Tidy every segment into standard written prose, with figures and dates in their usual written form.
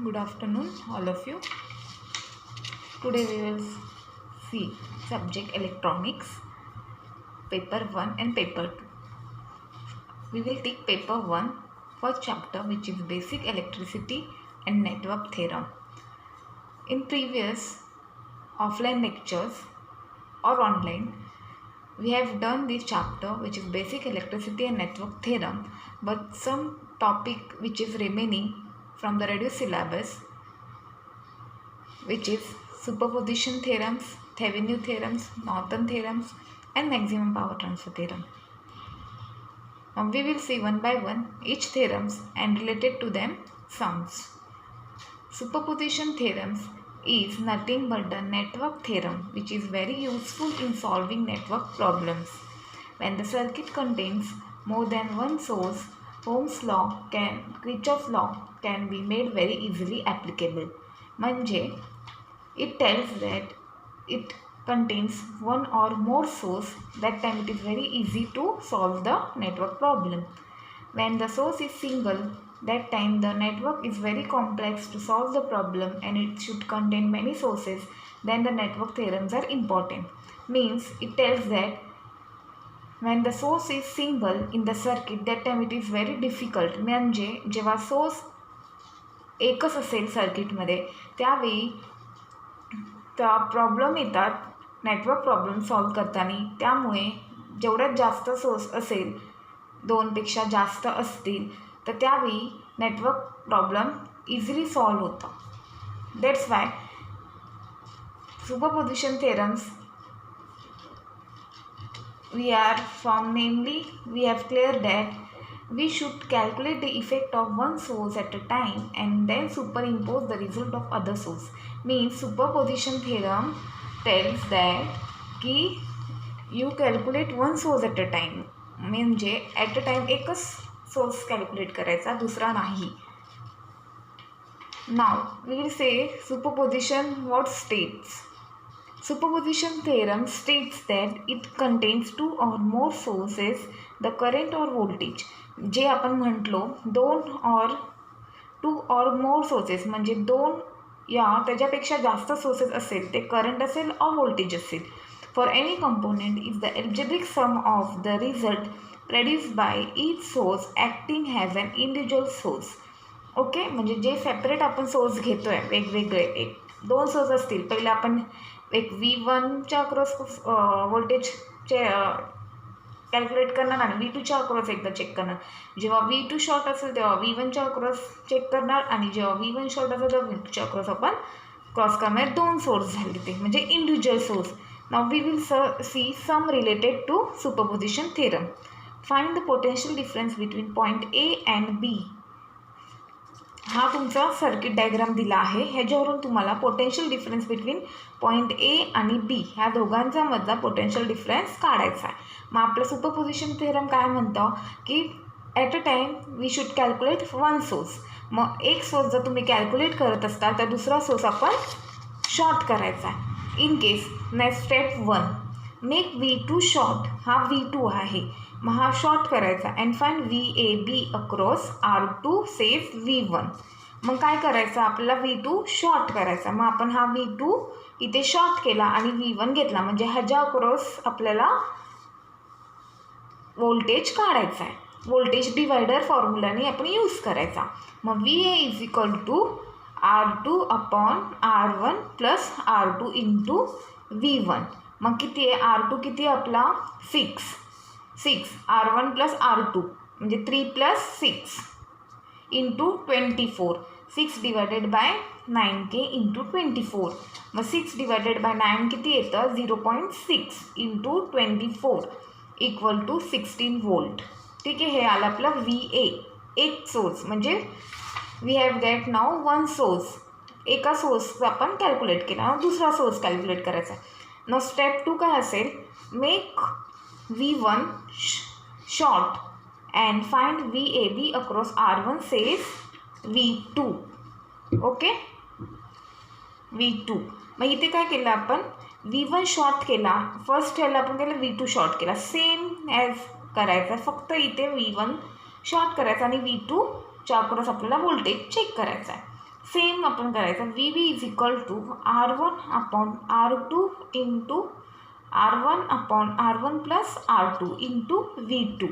Good afternoon, all of you. Today we will see subject electronics, paper 1 and paper 2. We will take paper 1, first chapter, which is basic electricity and network theorem. In previous offline lectures or online, we have done this chapter, which is basic electricity and network theorem, but some topic which is remaining from the reduced syllabus, which is superposition theorems, Thevenin theorems, Norton theorems, and maximum power transfer theorem. Now we will see one by one each theorems and related to them sums. Superposition theorems is nothing but the network theorem, which is very useful in solving network problems. When the circuit contains more than one source, Kirchhoff's law can be made very easily applicable. म्हणजे it tells that it contains one or more source, that time it is very easy to solve the network problem. When the source is single, that time the network is very complex to solve the problem and it should contain many sources, then the network theorems are important. Means it tells that when the source is single in the circuit, that time it is very difficult. म्हणजे जेव्हा source एकच असेल सर्किटमध्ये त्यावेळी त्या problem येतात network problem solve करताना. त्यामुळे जेवढ्यात जास्त सोर्स असेल, दोनपेक्षा जास्त असतील, तर त्यावेळी नेटवर्क प्रॉब्लेम इझिली सॉल्व होता. That's why superposition theorems we are from, namely we have cleared that we should calculate the effect of one source at a time and then superimpose the result of other source. Means superposition theorem tells that की you calculate one source at a time, म्हणजे at a time एकच source calculate करायचा, दुसरा नाही. Now we will say superposition what states. Superposition theorem states that it contains two or more sources, the current or voltage. जे आपण म्हटलो to और मोर sources म्हणजे दोन या त्याच्यापेक्षा जास्त सोर्सेस असेल, ते करंट असेल और व्होल्टेज असेल. For any component is the algebraic sum of the result produced by each source acting has an individual source. Okay, म्हणजे जे सेपरेट आपण सोर्स घेतो आहे, वेगवेगळे एक दोन सोर्स असतील, पहिले आपण एक V1च्या अक्रॉस व्होल्टेजचे कॅल्क्युलेट करणार आणि V2च्या अक्रॉस एकदा चेक करणार. जेव्हा V2 शॉर्ट असेल तेव्हा V1च्या अक्रॉस चेक करणार आणि जेव्हा V1 शॉर्ट असेल तेव्हा V2च्या अक्रॉस आपण क्रॉस करणार. दोन सोर्स झाले ते म्हणजे individual source. Now we will see some related to superposition theorem. Find the potential difference between point A and B. हा तुमचा सर्किट डायग्राम दिला आहे. ह्याच्यावरून तुम्हाला potential difference between point A आणि बी ह्या दोघांचा मधला पोटेन्शियल डिफरन्स काढायचा आहे. मग आपलं सुपरपोजिशन थेरम काय म्हणतं की at a time we should calculate one source. मग एक सोर्स जर तुम्ही कॅल्क्युलेट करत असताल तर दुसरा सोर्स आपण शॉर्ट करायचा आहे. In case next step 1 make V2 short. हा V2 आहे, मग हा शॉर्ट करायचा and find VAB across R2 safe V1. मग काय करायचं, आपल्याला V2 शॉर्ट करायचा. मग आपण हा V2 इथे शॉर्ट केला आणि V1 घेतला, म्हणजे ह्याच्या अक्रॉस आपल्याला व्होल्टेज काढायचा आहे. व्होल्टेज डिवायडर फॉर्म्युलाने आपण यूज करायचा. मग VA is equal to R2 upon R1 plus R2 into V1. मग किती आहे, R2 किती आपला 6 R1 प्लस R2 म्हणजे 3 plus 6 into 24. 6 divided by 9K into 24. मग 6 डिवायडेड बाय 9 किती येतं 0.6 इंटू 24 इक्वल टू 16 वोल्ट. ठीक आहे, हे आलं आपलं VA. एक सोर्स म्हणजे we have get now one source. एका सोर्सचा आपण कॅल्क्युलेट केला, दुसरा सोर्स कॅल्क्युलेट करायचा. न स्टेप 2 काय असेल, make V1 short and find VAB across R1 safe V2. Okay, V2. मग इथे काय केलं आपण, V1 शॉर्ट केला, फर्स्ट ह्याला आपण केलं V2 शॉर्ट केला, सेम ॲज करायचा, फक्त इथे V1 शॉर्ट करायचा आणि V2च्या अक्रॉस आपल्याला व्होल्टेज चेक करायचा आहे. सेम आपण करायचं. V B is equal to R1/R2 into R1/R1 plus R2 into V2.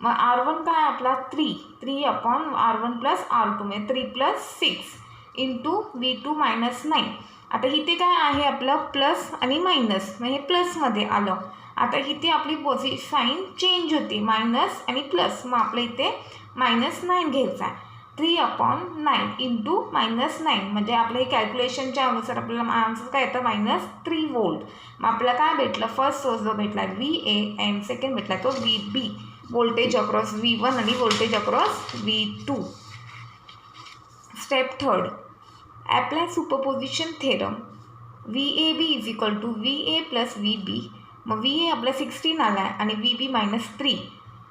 मग R1 काय आपला 3/R1 प्लस R2 म्हणजे 3 + 6 इंटू V2 -9. आता इथे काय आहे आपलं प्लस आणि मायनस, मग हे प्लसमध्ये आलं. आता इथे आपली साईन चेंज होती, मायनस आणि प्लस. मग आपल्या इथे -9 घ्यायचा आहे. 3/9 इंटू -9 म्हणजे आपल्या कॅल्क्युलेशनच्या अनुसार आपल्याला आन्सर काय येतं -3 व्होल्ट. मग आपल्याला काय भेटलं, फर्स्ट सोर्स जो भेटला VA अँड सेकंड भेटला तो VB, वोल्टेज अक्रॉस V1 आणि voltage across V2. Step third, apply superposition theorem. VAB is equal to VA plus VB. मग VA आपला 16 आला आहे आणि VB -3.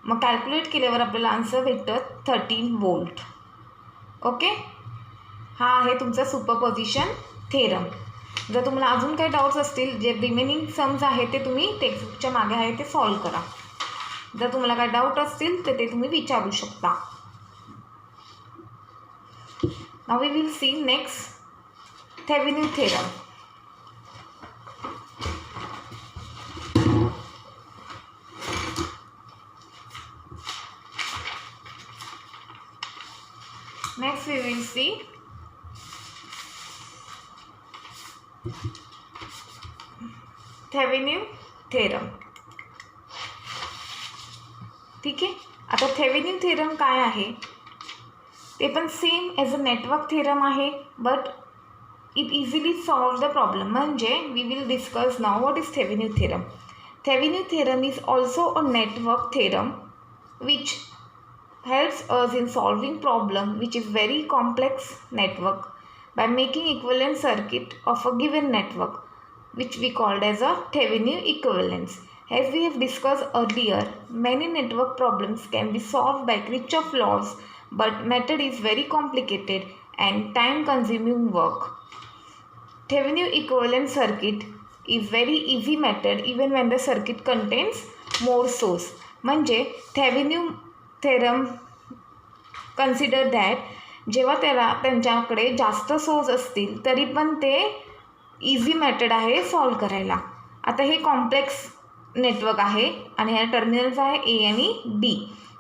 मग कॅल्क्युलेट केल्यावर आपल्याला आन्सर भेटतं 13 व्होल्ट. ओके, हा आहे तुमचा सुपरपोजिशन थेरम. जर तुम्हाला अजून काही डाऊट्स असतील, जे रिमेनिंग सम्स आहेत ते तुम्ही टेक्स्टबुकच्या मागे आहे ते सॉल्व करा. जर तुम्हाला काही डाऊट असतील तर ते तुम्ही विचारू शकता. Now we will see next Thevenin theorem. Next we will see Thevenin theorem. ठीक आहे. आता थेवेनिन थेरम काय आहे ते पण same as a network theorem आहे, but it easily solve the problem. म्हणजे we will discuss now what is Thevenin theorem. Thevenin theorem is also a network theorem which helps us in solving problem which is very complex network by making equivalent circuit of a given network, which we called as a Thevenin equivalence. As we have discussed earlier, many network problems can be solved by Kirchhoff laws, but method is very complicated and time consuming work. Thevenin equivalent circuit is very easy method even when the circuit contains more source. म्हणजे Thevenin theorem consider that जेव्हा त्यांच्याकडे जास्त source असतील तरी पण ते easy method आहे solve करायला. आता हे कॉम्प्लेक्स नेटवर्क आहे आणि ह्या टर्मिनल्स आहे A आणि B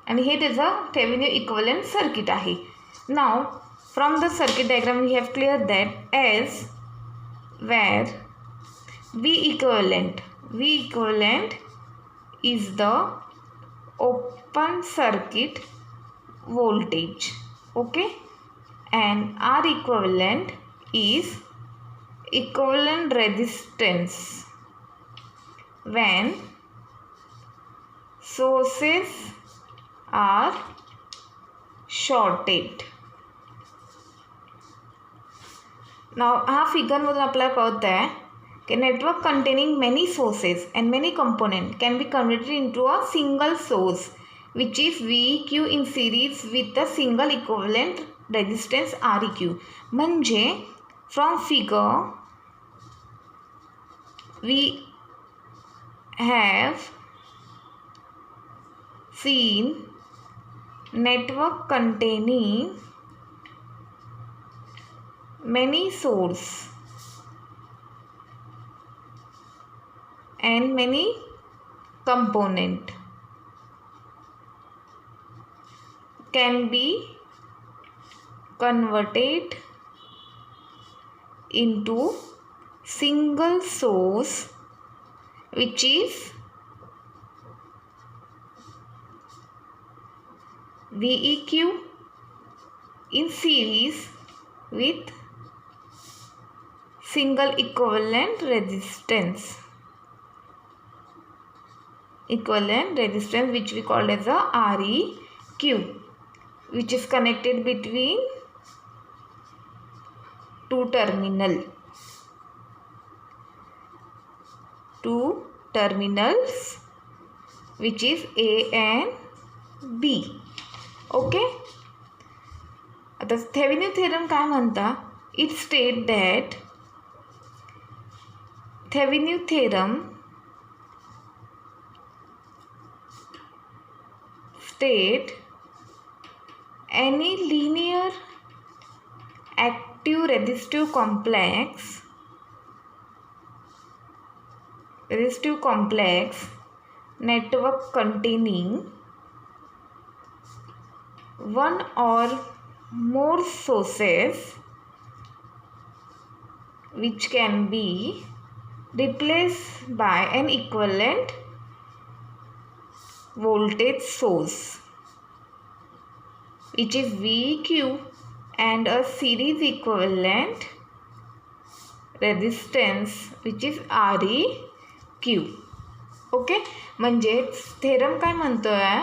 आणि हे त्याचं थेवेनिन इक्विव्हॅलेंट सर्किट आहे. Now from the circuit diagram we have clear that as where V equivalent is the open circuit voltage, okay, and R equivalent is equivalent resistance when sources are shorted. Now हा figure मधून आपल्याला कळत आहे की network containing many sources and many components can be converted into a single source which is VEQ in series with a single equivalent resistance REQ. म्हणजे from figure we have seen network containing many source and many component can be converted into single source which is VEQ in series with single equivalent resistance which we called as a REQ, which is connected between two terminals which is A and B. Okay, आता Thevenin theorem काय म्हणता, it state that Thevenin theorem state any linear active resistive complex network containing one or more sources which can be replaced by an equivalent voltage source which is VQ and a series equivalent resistance which is REQ. Okay, म्हणजेच theorem काय म्हणतोय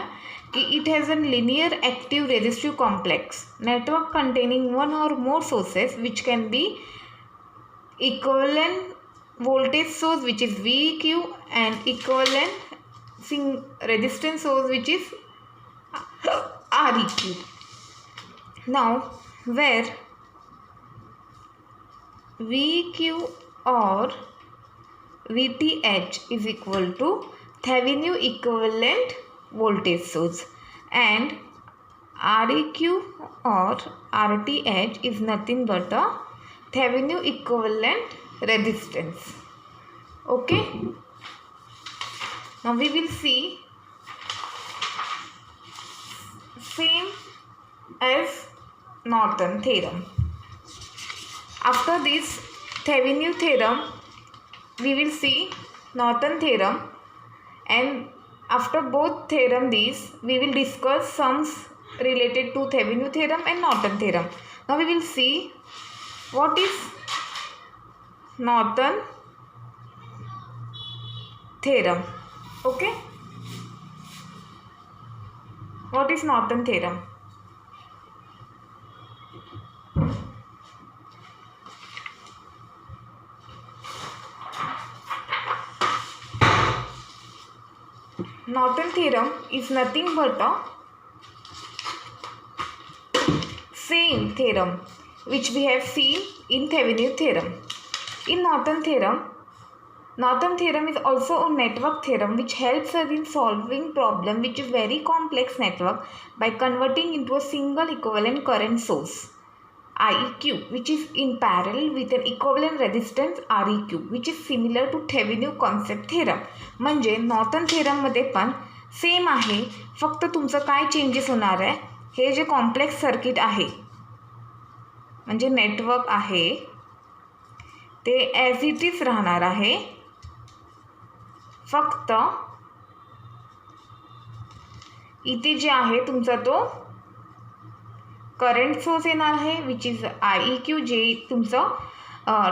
की it has an linear active resistive complex network containing one or more sources which can be equivalent voltage source which is VQ and equivalent resistance source which is REQ. Now where VQ or VTH is equal to Thevenin equivalent voltage source and REQ or RTH is nothing but a Thevenin equivalent resistance. Okay, now we will see same as Norton theorem. After this Thevenin theorem we will see Norton theorem, and after both theorem these we will discuss sums related to Thevenin theorem and Norton theorem. Now we will see what is Norton theorem. Okay, what is Norton theorem? Norton theorem is nothing but a same theorem which we have seen in Thevenin theorem. In Norton theorem is also a network theorem which helps us in solving problem which is very complex network by converting into a single equivalent current source IEQ which is in parallel with an equivalent resistance REQ which is similar to Thevenin concept theorem. म्हणजे Norton theorem मध्ये पण same आहे, फक्त तुमचं काय changes होणार आहे, हे जे कॉम्प्लेक्स सर्किट आहे म्हणजे नेटवर्क आहे ते ॲज इट इज राहणार आहे, फक्त इथे जे आहे तुमचा तो करंट सोर्स येणार आहे विच इज IEQ जे तुमचं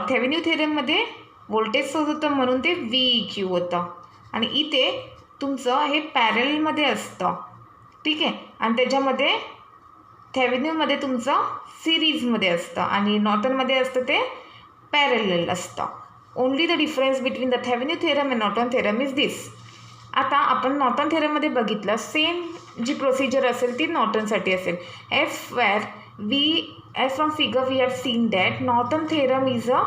थेवेनिन थेरममध्ये व्होल्टेज सोर्स होतं म्हणून ते VEQ होतं, आणि इथे तुमचं हे पॅरलमध्ये असतं. ठीक आहे, आणि त्याच्यामध्ये थेवेनिनमध्ये तुमचं सिरीजमध्ये असतं आणि नॉर्टनमध्ये असतं ते पॅरलल असतं. Only the difference between the Thevenin theorem and Norton theorem is this. आता आपण नॉर्टन थेरममध्ये बघितलं सेम जी प्रोसिजर असेल ती नॉर्टनसाठी असेल. as from figure we have seen that Norton theorem is a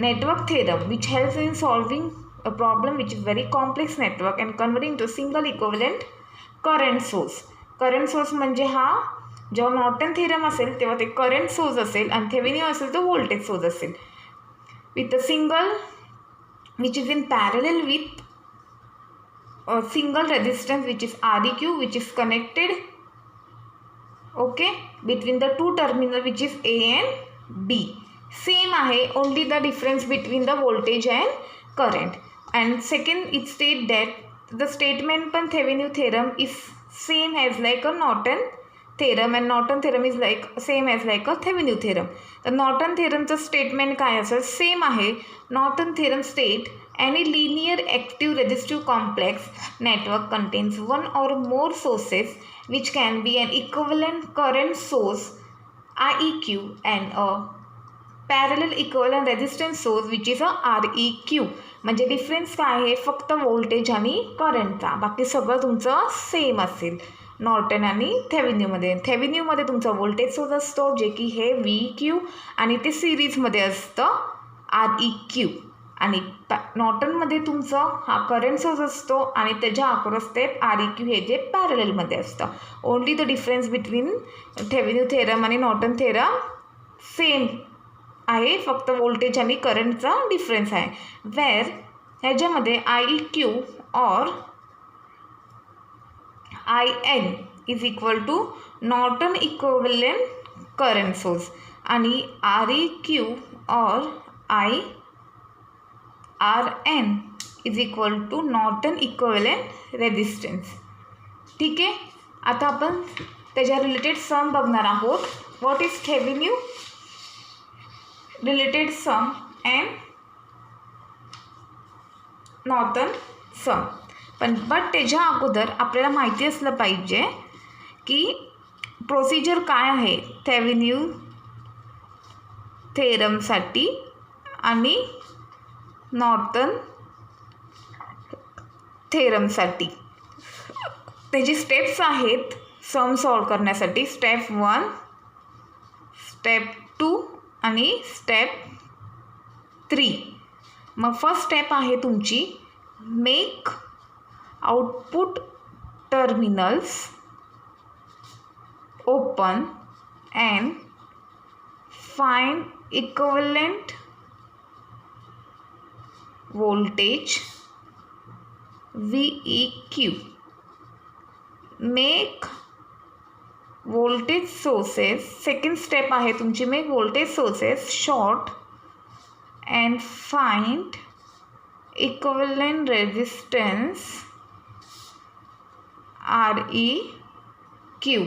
network theorem which helps in solving a problem which is very complex network and converting to single equivalent current source. Current source म्हणजे हा जेव्हा Norton theorem असेल तेव्हा ते current source असेल आणि Thevenin असेल तर व्होल्टेज सोर्स असेल with a single which is in parallel with a single resistance which is REQ which is connected okay between the two terminal which is A and B. Same आहे, only the difference between the voltage and current. And second it state that the statement पण Thevenin theorem is same as like a Norton theorem and Norton theorem is like same as like a Thevenin theorem. तर Norton theorem चं statement काय असेल, same आहे. Norton theorem state any linear active resistive complex network contains one or more sources which can be an equivalent current source IEQ and a parallel equivalent resistance source which is a REQ. म्हणजे difference काय आहे, फक्त voltage आणि करंटचा, बाकी सगळं तुमचं same असेल नॉर्टन आणि थेवेनिनमध्ये. थेवेनिनमध्ये तुमचा व्होल्टेज सोर्स असतो जे की हे VEQ आणि ते सिरीजमध्ये असतं REQ, आणि नॉर्टनमध्ये तुमचं हा करंट सोर्स असतो आणि त्याच्या अक्रॉस ते REQ हे जे पॅरललमध्ये असतं. Only the difference between Thevenin theorem आणि नॉर्टन थेरम सेम आहे, फक्त व्होल्टेज आणि करंटचा डिफरन्स आहे. वेअर ह्याच्यामध्ये I Q or I N is equal to Norton equivalent current source आणि R E Q or I R N is equal to Norton equivalent resistance. ठीक आहे. आता आपण त्याच्या रिलेटेड सम बघणार आहोत. What is Thevenin related sum and Norton sum. But त्याच्या अगोदर आपल्याला माहिती असलं पाहिजे की प्रोसिजर काय आहे थेवेनिन थेरमसाठी आणि नॉर्टन थेरमसाठी. त्याची स्टेप्स आहेत सम सॉल्व करण्यासाठी. स्टेप 1, स्टेप 2 आणि स्टेप 3. मग फर्स्ट स्टेप आहे तुमची make output terminals open and find equivalent voltage VEQ. Make voltage sources. Second step आहे तुमची make voltage sources short and find equivalent resistance REQ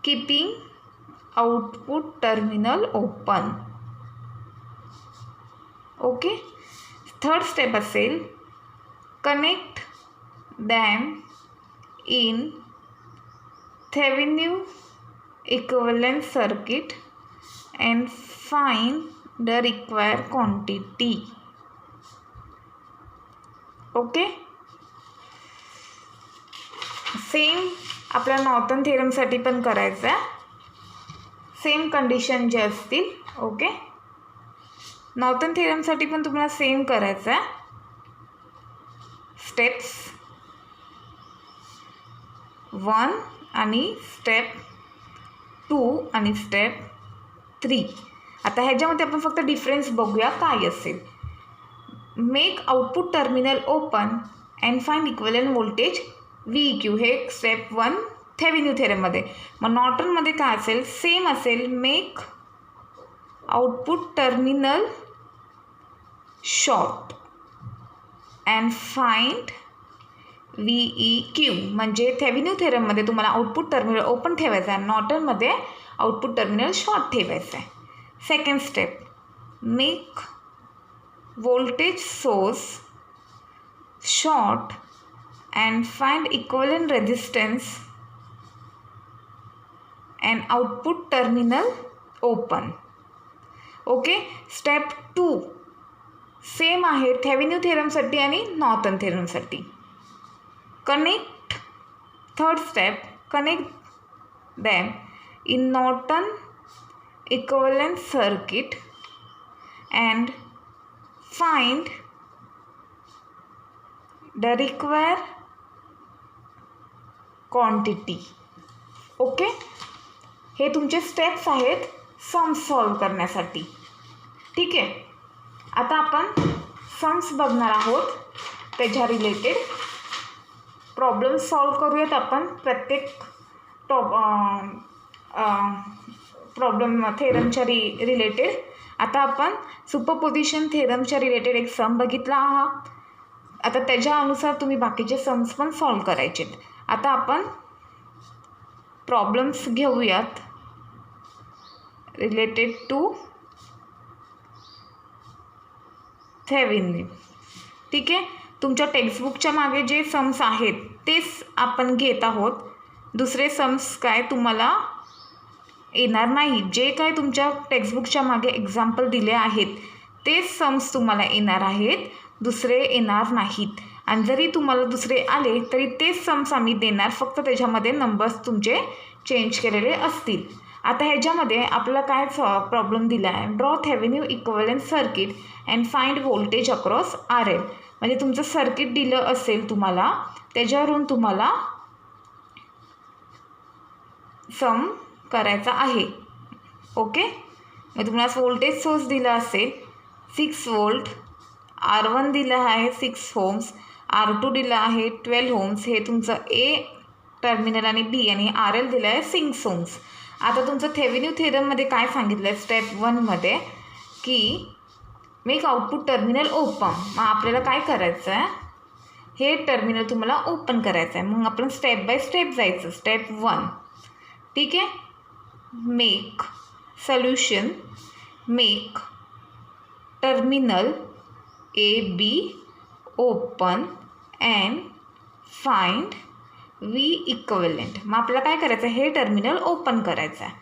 keeping output terminal open. Okay. Third step असेल connect them in Thevenin equivalent circuit and find the required quantity. Okay. Same आपल्या Norton थेरमसाठी पण करायचं आहे. Same condition जे असतील. Okay. Norton थेरमसाठी पण तुम्हाला सेम करायचं आहे. स्टेप्स 1 आणि स्टेप 2 आणि स्टेप 3. आता ह्याच्यामध्ये आपण फक्त डिफरन्स बघूया काय असेल. Make output terminal open and find equivalent voltage VEQ हे स्टेप 1 थेवेनिन थेरममध्ये. मग नॉर्टनमध्ये काय असेल सेम असेल make output terminal short and find VEQ. म्हणजे थेवेनिन थेरममध्ये तुम्हाला आउटपुट टर्मिनल ओपन ठेवायचं आहे, नॉर्टनमध्ये आउटपुट टर्मिनल शॉर्ट ठेवायचं आहे. Second step make voltage source short and find equivalent resistance and output terminal open. Okay. Step 2 same आहे Thevenin थेरमसाठी आणि Norton थेरमसाठी. Connect third step connect them in Norton equivalent circuit and find the required quantity. Okay. हे तुमचे steps आहेत sum solve करण्यासाठी. ठीक आहे. आता आपण सम्स बघणार आहोत. त्याच्या रिलेटेड प्रॉब्लेम सॉल्व करूयात आपण प्रत्येक प्रॉब्लेम थेरमच्या रिलेटेड. आता आपण सुपरपोजिशन थेरमच्या रिलेटेड एक सम बघितला आहात. आता त्याच्या अनुसार तुम्ही बाकीचे सम्स पण सॉल्व करायचे. आता आपण प्रॉब्लेम्स घेऊयात रिलेटेड टू थेवेनिन. ठीक आहे. तुमच्या टेक्स्टबुकच्या मागे जे सम्स आहेत तेच आपण घेत आहोत. दुसरे सम्स काय तुम्हाला येणार नाही. जे काय तुमच्या टेक्स्टबुकच्या मागे एक्झाम्पल दिले आहेत तेच सम्स तुम्हाला येणार आहेत, दुसरे येणार नाहीत. आणि जरी तुम्हाला दुसरे आले तरी तेच सम्स आम्ही देणार, फक्त त्याच्यामध्ये नंबर्स तुमचे चेंज केलेले असतील. आता ह्याच्यामध्ये आपल्याला काय प्रॉब्लेम दिला आहे, draw Thevenin equivalent circuit and find voltage across RL. म्हणजे तुमचं सर्किट दिलं असेल तुम्हाला, त्याच्यावरून तुम्हाला सम करायचा आहे. ओके. मग तुम्हाला व्होल्टेज सोर्स दिला असेल 6 वोल्ट, R1 दिला आहे 6 ओम्स, R2 दिला आहे 12 ओम्स, हे तुमचं ए टर्मिनल आणि बी, आणि RL दिला आहे 6 ओम्स. आता तुमचं थेवेनिन थेरममध्ये काय सांगितलं आहे स्टेप 1मध्ये की मेक आउटपुट टर्मिनल ओपन. मग आपल्याला काय करायचं आहे, हे टर्मिनल तुम्हाला ओपन करायचं आहे. मग आपण स्टेप बाय स्टेप जायचं. स्टेप 1, ठीक आहे. Make solution, make terminal A be open and find V equivalent. मग आपल्याला काय करायचं आहे, हे टर्मिनल ओपन करायचं आहे.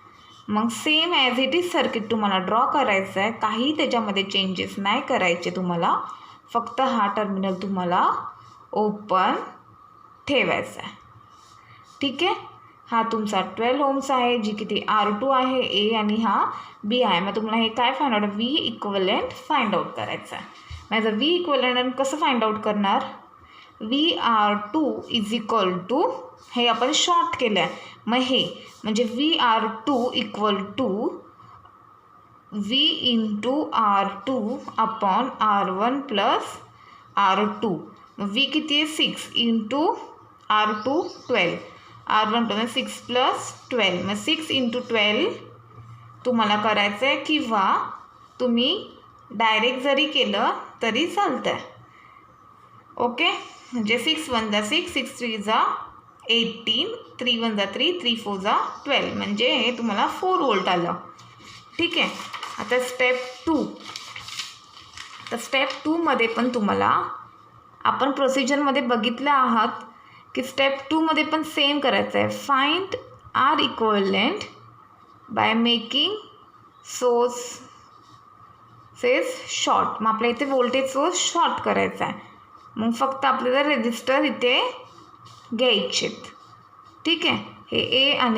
मग same as it is circuit तुम्हाला ड्रॉ करायचं आहे, काही त्याच्यामध्ये चेंजेस नाही करायचे तुम्हाला, फक्त हा टर्मिनल तुम्हाला ओपन ठेवायचा आहे. ठीक आहे. हा तुमचा 12 ओम्स आहे, जी किती R2 आहे ए, आणि हा बी आहे. मग तुम्हाला हे काय find out, V equivalent find out करायचं आहे. मग जर V इक्विव्हॅलेंट कसं फाइंड आउट करणार, VR2 इज इक्वल टू, हे आपण शॉर्ट केलं आहे, मग हे म्हणजे VR2 equal to V into R2 upon R1 plus R2. मग V किती आहे 6 into R2 12, R1 plus 6 plus 12, मग 6 इंटू 12 तुम्हाला करायचं आहे, किंवा तुम्ही डायरेक्ट जरी केलं तरी चालतं आहे. ओके. म्हणजे 6 1 जा 6, 6 3 जा 18, 3 1 जा 3, 3 4 जा 12, म्हणजे हे तुम्हाला 4 वोल्ट आलं. ठीक आहे. आता स्टेप 2. तर स्टेप 2मध्ये पण तुम्हाला आपण प्रोसिजरमध्ये बघितलं आहात की स्टेप 2मध्ये पण सेम करायचं आहे. Find R equivalent by making sources short. मग आपल्या इथे व्होल्टेज सोर्स शॉर्ट करायचा आहे. मग फक्त आपल्याला रेजिस्टर इथे घ्यायचेत. ठीक आहे. हे ए आणि